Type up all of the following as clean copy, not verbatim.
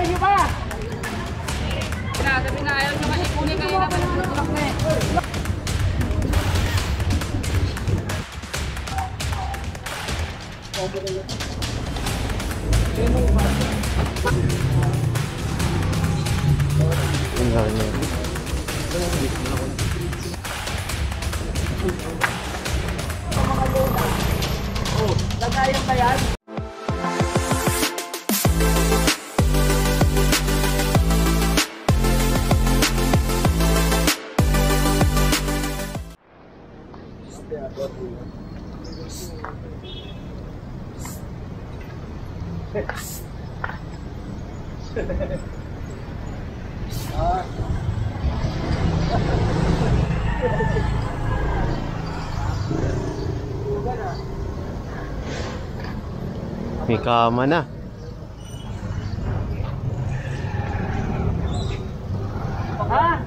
nyo ba? Sabi na ayaw nyo kasi kunin kayo na manunulak na eh. Lagayan ba yan? May kama na. Ha?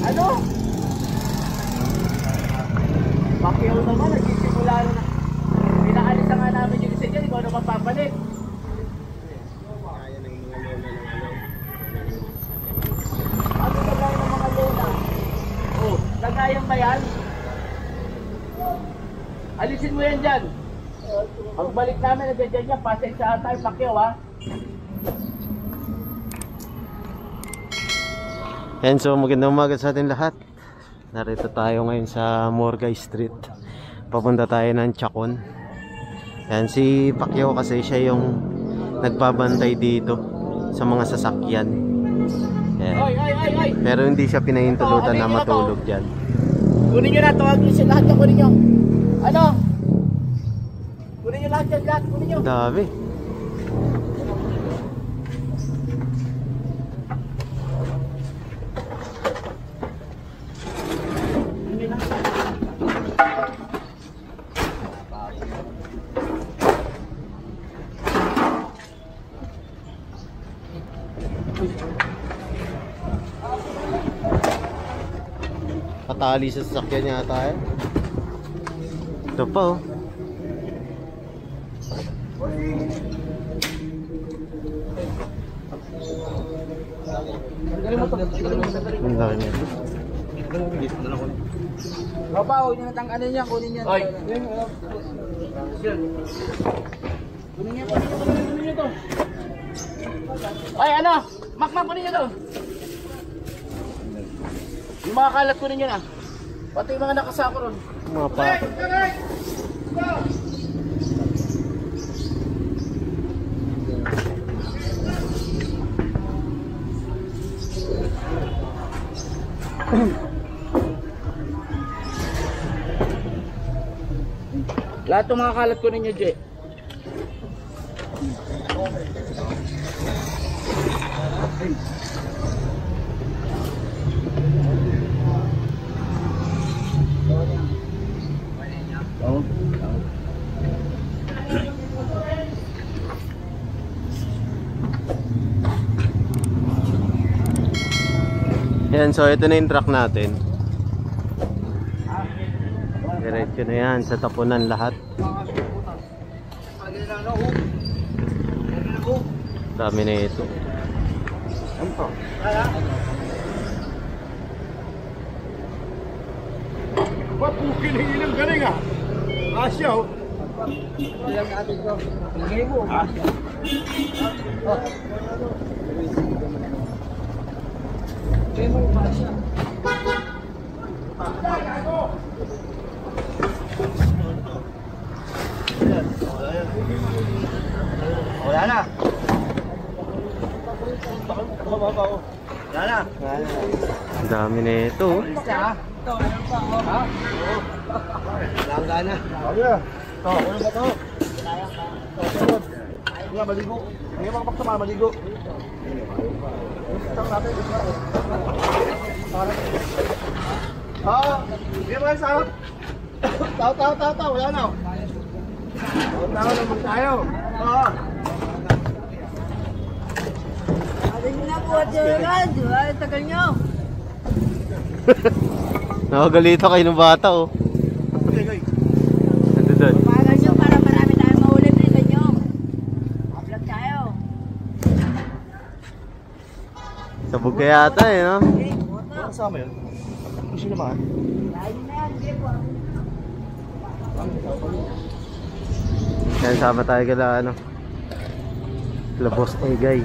Ano? Bakyaw naman, nagsisimula na. Pinaalis na nga namin yung isa dyan, ikaw naman papalit. Ano lagayan ng mga lola? Oh, lagayan ba yan? Alisin mo yan dyan. Pagbalik namin, nandiyan yan, pasay sa tayo, pakyaw ha. And so magandang umaga sa atin lahat. Narito tayo ngayon sa Morgay Street. Papunta tayo ng Chacon. Yan si Pacquiao kasi siya yung nagbabantay dito sa mga sasakyan. Yan. Pero hindi siya pinahintulutan na matulog dyan. Kunin nyo na, tawag nyo siya lahat na kunin nyo. Ano? Kunin nyo lahat yan, lahat kunin nyo. Dami. Patali sa sasakyan yata eh. Ito pa oh. Ang laki nito. Baba, huwag nyo natangkanin yan, kunin yan. Ay! Kunin nyo to. Ay, ano? Makmak, kunin nyo to. Yung mga kalat kunin nyo na. Pati yung mga nakasako ron. Mga pa. Lahat ng mga kalat kunin nyo, Jay. Yan, so ito na yung truck natin. Diretso na yan, sa tapunan lahat. Dami na ito. Ba't pukiling ng galing ah? Asya oh. Ilang natin ko. Ingay mo. Wala na. Wala na. Ang dami na ito. Langga na. Okay. Ito, ano ba ito? Nga, maligo. Ngayon mga paksama, maligo. Hindi mo kayo sahot. Tao. Wala na. Tao naman tayo. Sabi nyo na po, Gerald. Tagal nyo. Nakagalito kayo ng bata oh. Okay. Ando doon. Papagal nyo para marami tayong mahuli. Bilisan nyo. Upload tayo. Sabog ka yata eh, no? Kasama yun. Gusto naman. Kaya sama tayo kala ano, Labos Egay.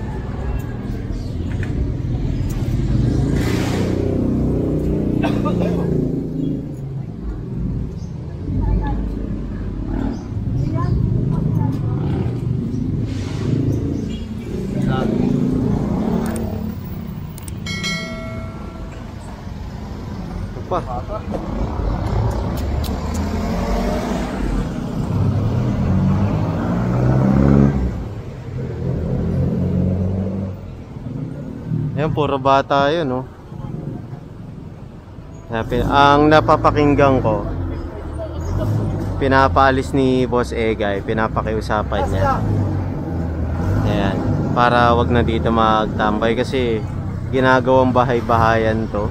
Pa. Ayan, puro bata yun, no? Ang napapakinggan ko, pinapaalis ni Boss Egay, pinapakiusapan niya. Ayan, para wag na dito magtambay kasi ginagawang bahay-bahayan to.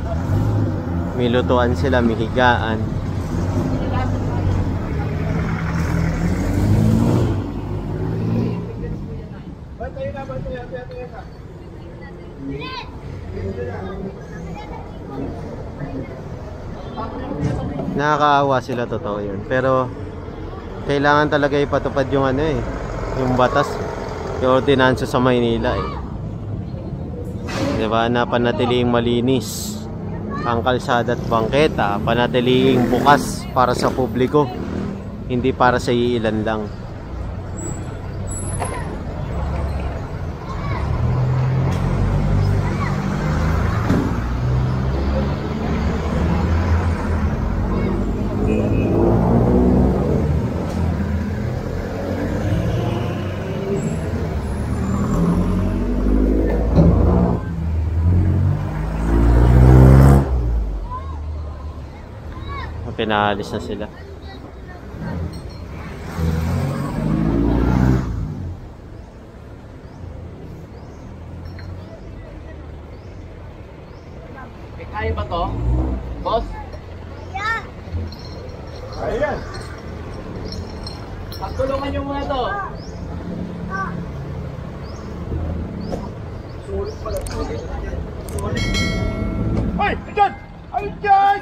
May lutuan sila, may higaan. Nakakaawa sila, totoo yun. Pero kailangan talaga ipatupad yung ano eh, yung batas, yung ordinansa sa Maynila eh. Diba, na panatiling malinis ang kalsada at bangketa, panatiling bukas para sa publiko, hindi para sa iilan lang. Pinaalis na sila. Kaya ba to? Boss? Ayan. Pagtulungan nyo muna to. Sulit pala. Ay! Diyan! Ay! Diyan!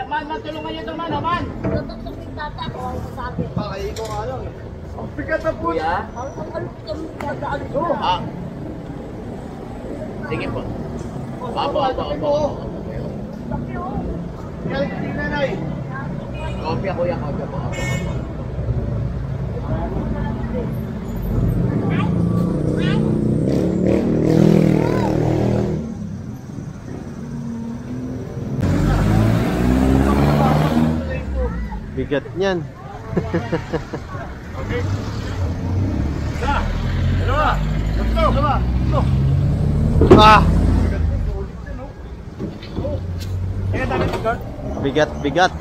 Man, tulungan nyo ito, man, oh, man. Tutok-tok yung tata ko ang sasabi. Pakain ko nga lang eh. Ang bigat na po. Kuya? Ang alok yung dadaan ko. Ah. Sige po. Apo. Galing ka din, nanay. Kopya, kuya, kopya po. Bigat niyan. Okay. Isa. Dalawa. Tatlo. Ah! Bigat.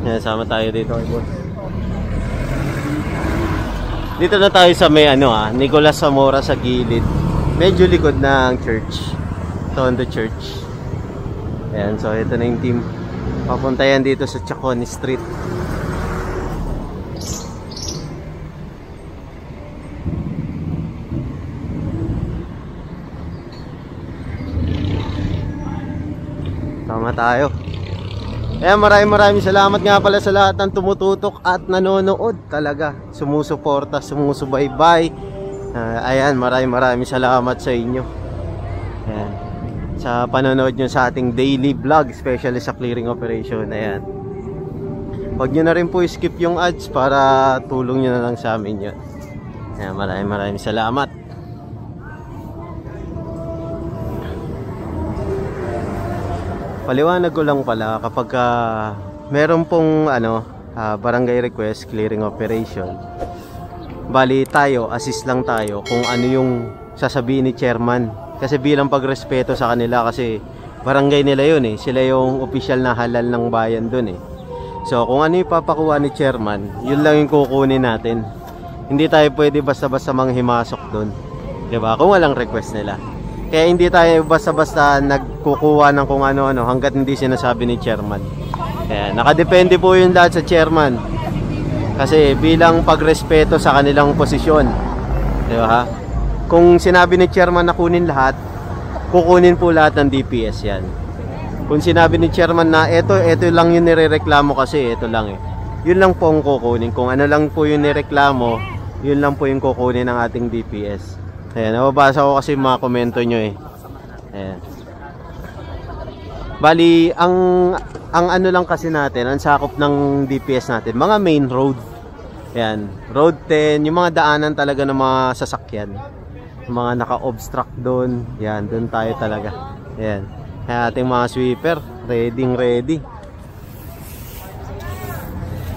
Yan, sama tayo dito, boss. Dito na tayo sa may Nicolas Zamora sa gilid. Medyo likod na ang church. Tondo Church. Ayan, so ito na yung team. Papunta yan dito sa Chacon Street. Sama tayo. Ayan, maraming salamat nga pala sa lahat ng tumututok at nanonood talaga. Sumusuporta, sumusubaybay. Ayan, maraming salamat sa inyo. Ayan. Sa panonood nyo sa ating daily vlog, especially sa clearing operation. Ayan. Huwag nyo na rin po skip yung ads para tulong nyo na lang sa amin yun. Ayan, maraming salamat. Paliwanag ko lang pala kapag meron pong barangay request clearing operation, bali tayo, assist lang tayo kung ano yung sasabihin ni chairman. Kasi bilang pagrespeto sa kanila, kasi barangay nila yun eh. Sila yung official na halal ng bayan dun eh. So kung ano yung papakuha ni chairman, yun lang yung kukunin natin. Hindi tayo pwede basta-basta manghimasok dun, diba? Kung walang request nila. Kaya hindi tayo basta-basta nagkukuha ng kung ano-ano hanggat hindi sinasabi ni chairman. Kaya nakadepende po yun lahat sa chairman. Kasi bilang pagrespeto sa kanilang posisyon, Di ba? Kung sinabi ni chairman na kunin lahat, kukunin po lahat ng DPS yan. Kung sinabi ni chairman na ito lang yung nirereklamo kasi ito lang eh. Yun lang po ang kukunin. Kung ano lang po yung nireklamo, yun lang po yung kukunin ng ating DPS. Ayan, nababasa ko kasi mga komento nyo eh. Ayan. Bali, ang ano lang kasi natin, ang sakop ng DPS natin, mga main road. Ayan, road 10, yung mga daanan talaga ng mga sasakyan. Mga naka-obstruct doon. Yan, doon tayo talaga. Ayan. Kaya ating mga sweeper, ready.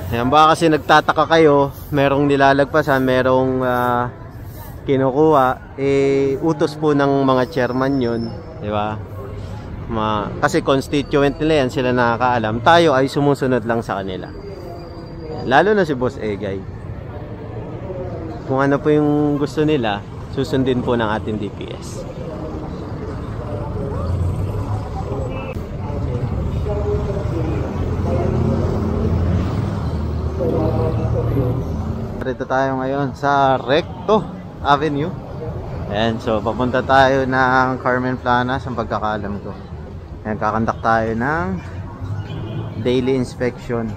Ayan, baka kasi nagtataka kayo, merong nilalagpasan, merong kinukuha. Utos po ng mga chairman yun. Diba? Kasi constituent nila yan, sila nakakaalam. Tayo ay sumusunod lang sa kanila. Lalo na si Boss Egay. Kung ano po yung gusto nila, susundin po ng ating DPS. Dito tayo ngayon sa Recto Avenue. Ayan, so papunta tayo ng Carmen Planas ang pagkakaalam ko. Ayan, kakandak tayo ng daily inspection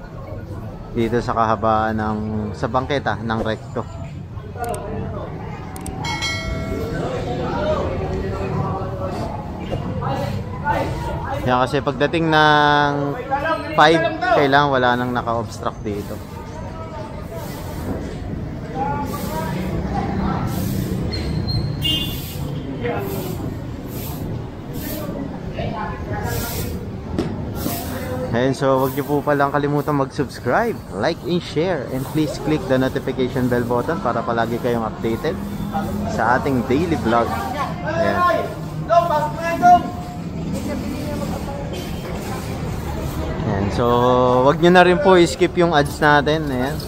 dito sa kahabaan sa bangketa ng Recto. Yan, kasi pagdating ng 5, kailangan wala nang naka-obstruct dito. Ayan, so wag niyo po palang kalimutan mag-subscribe, like and share, and please click the notification bell button para palagi kayong updated sa ating daily vlog. Ayan. Ayan, so wag niyo na rin po i-skip yung ads natin. Ayan.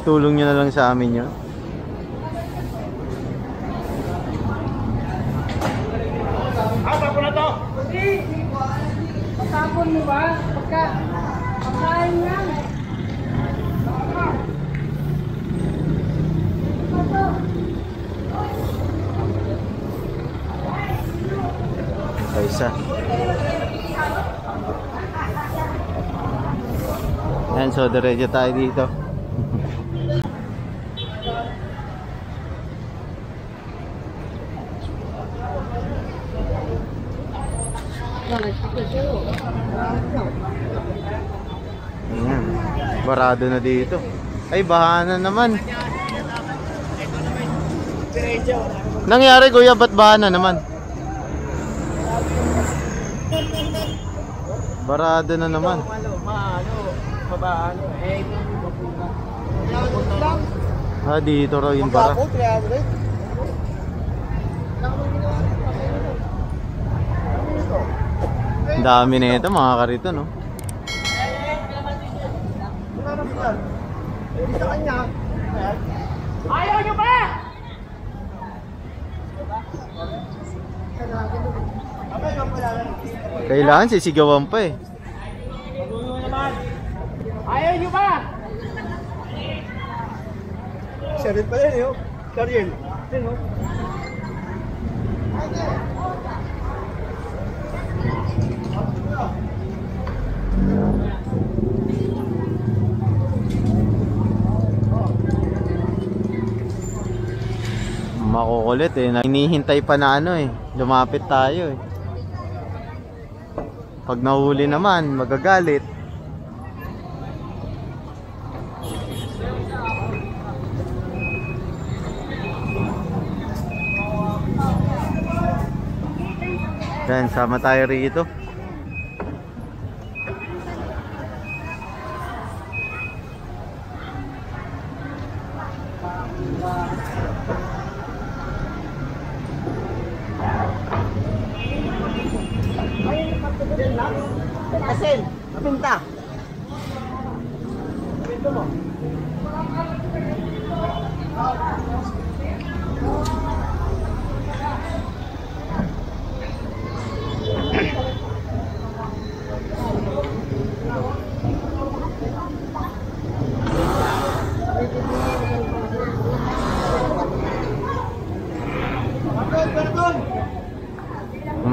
Tulong niyo na lang sa amin yun. Tapon mo ba? Pagkain lang. Isa. Ayan, so diretso tayo dito. Ayan, barado na dito. Ay, baha na naman. Nangyari kuya, ba't baha na naman? Barado na naman. Dito raw yung bara. Ang dami na ito mga karito, no? Ayaw nyo ba? Kailangan sisigawan pa eh. Ayaw nyo ba? Sharit pa rin yun. Sharit. Makukulit eh. Hinihintay pa na ano eh. Lumapit tayo eh. Pag nahuli naman, magagalit. Yan, sama tayo rito. Asin, pinta. Pinto mo.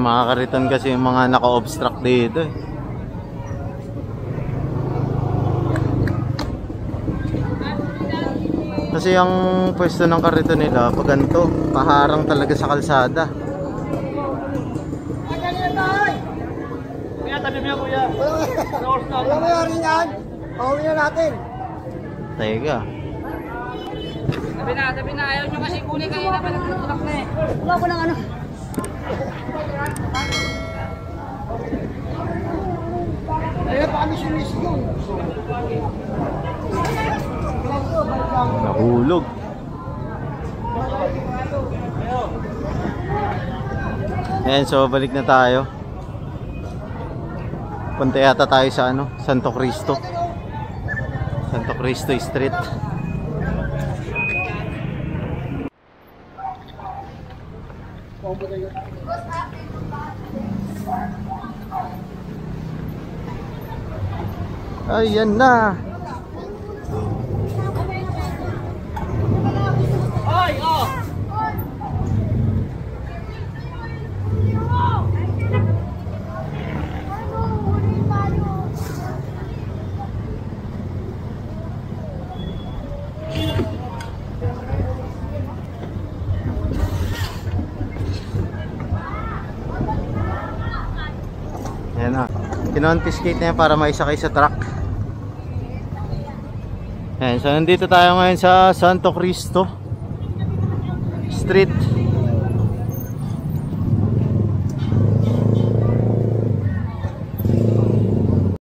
mga kariton kasi yung mga naka-obstruct dito eh. Kasi yung pwesto ng kariton nila, pag ganito, paharang talaga sa kalsada. Kuya, tabi mo yan, kuya. Wala mayari yan. Pauwi na natin. Teka. Tabi na. Ayaw nyo kasi kunin kanina pa nagtutulak na eh. Wala ko ng ano. Ayun pa kami sulis yun. Nahulog. Ayan, so balik na tayo. Punta yata tayo sa ano, Santo Cristo Street. Ayan na. Ay, oh! Ayan na. Kinonfiscate na yan para maisakay sa truck. Ayan, so nandito tayo ngayon sa Santo Cristo Street.